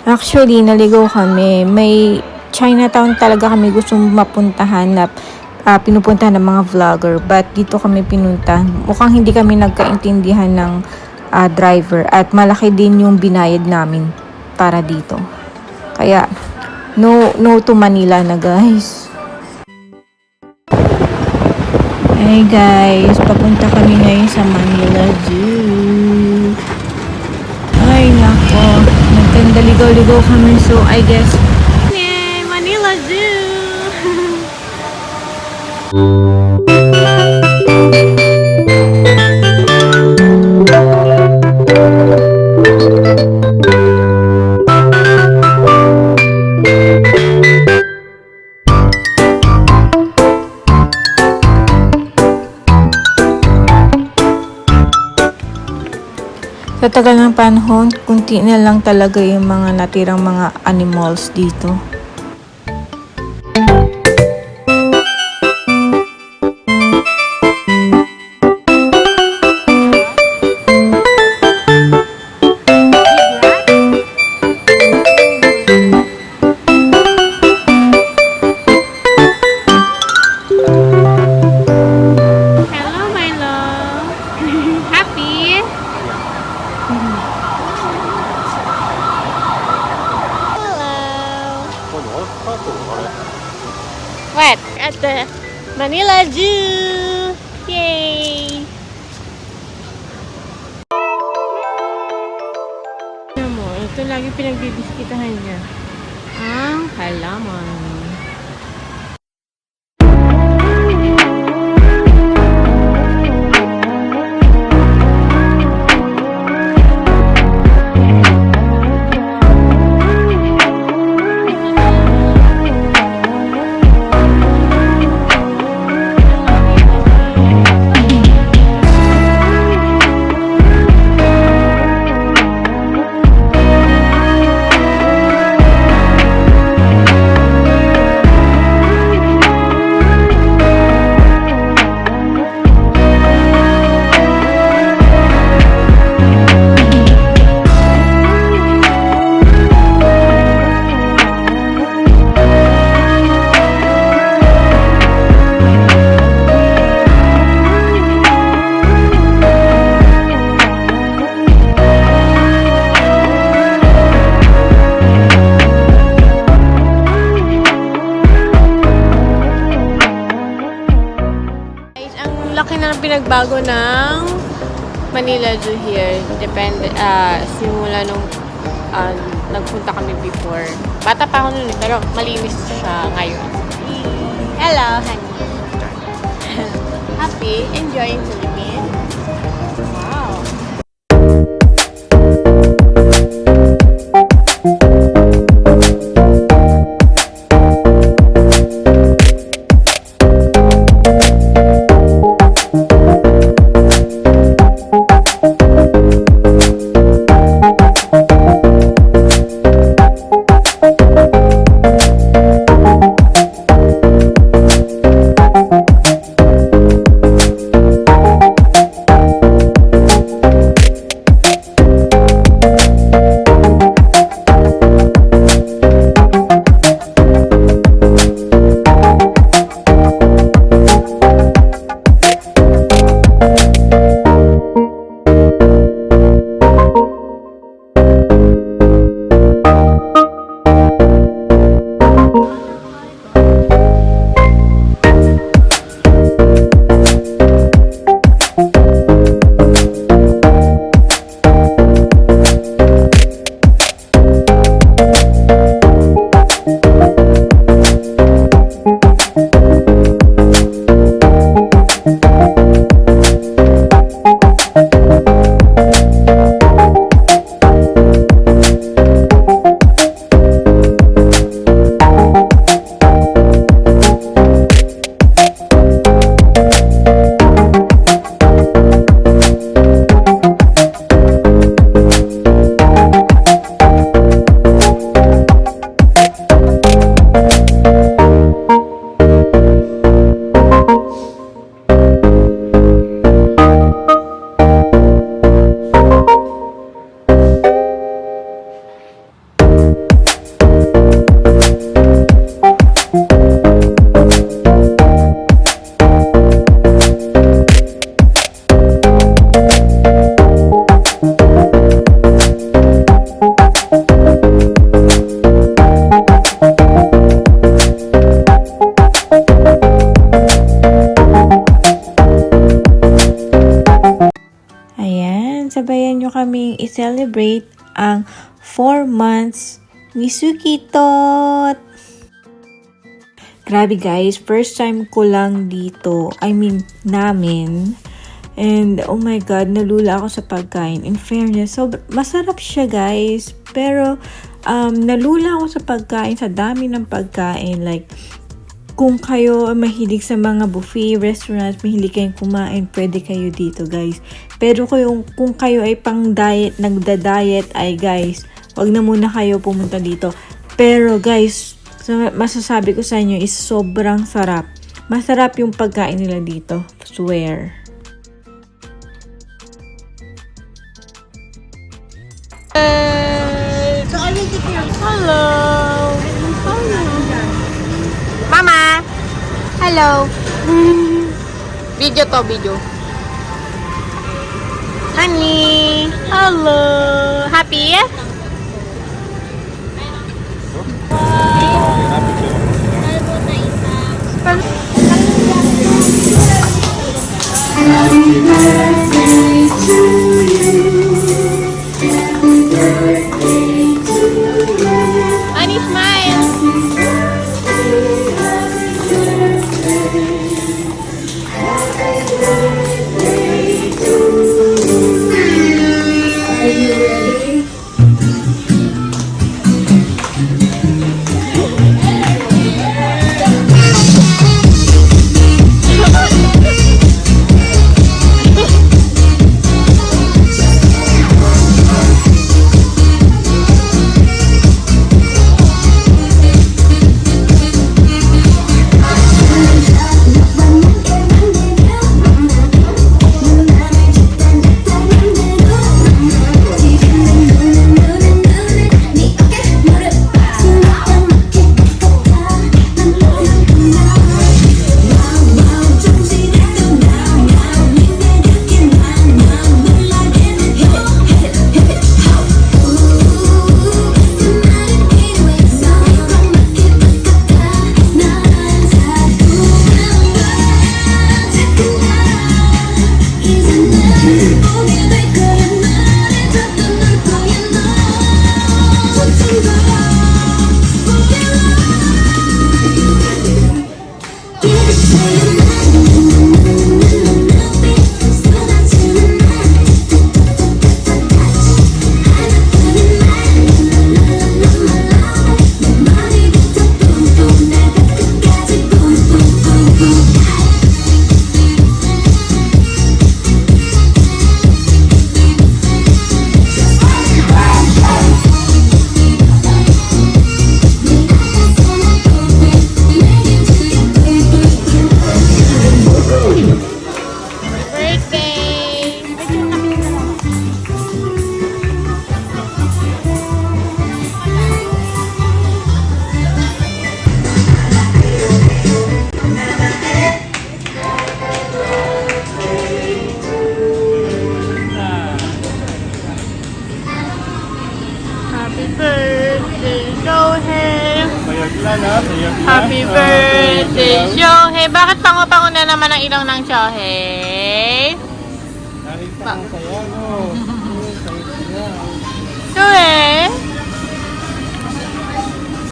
Actually, naligaw kami. May Chinatown talaga kami gustong mapuntahan na pinupuntahan ng mga vlogger. But dito kami pinunta. Mukhang hindi kami nagkaintindihan ng driver. At malaki din yung binayad namin para dito. Kaya, no to Manila na guys. Hey guys, papunta kami ngayon sa Manila Zoo. Ay nako, nagkandaligaw-ligaw kami, so I guess yay, Manila Zoo. Sa tagal ng panahon, kunti na lang talaga yung mga natirang mga animals dito. Hello, my love. Happy? What? At the Manila Zoo! Yay! Alam mo, ito lagi pinagbibiskitahan niya. Ang halaman. Laki na ng pinagbago ng Manila Zoo here. Depende, simula nung nagpunta kami before. Bata pa ako nun, pero malinis siya ngayon. Hello, honey. Happy? Enjoying Philippines? Wow. sabayan nyo kaming i-celebrate ang 4 months ni Sukitot! Grabe guys, first time ko lang dito. I mean, namin. And oh my God, nalula ako sa pagkain. In fairness, so masarap siya guys. Pero nalula ako sa pagkain, sa dami ng pagkain. Like, kung kayo mahilig sa mga buffet restaurants, mahilig kayong kumain, pwede kayo dito guys. Pero kung kayo ay pang diet, nagda-diet ay guys, wag na muna kayo pumunta dito. Pero guys, masasabi ko sa inyo is sobrang sarap. Masarap yung pagkain nila dito. Swear. Hello. Mama. Hello. Video to, video. Honey. Hello. Happy? Honey, smile. Happy birthday, Shohei! Bakit pango-pango na naman ang ilong ng Shohei? Nakita ko sa'yo, no?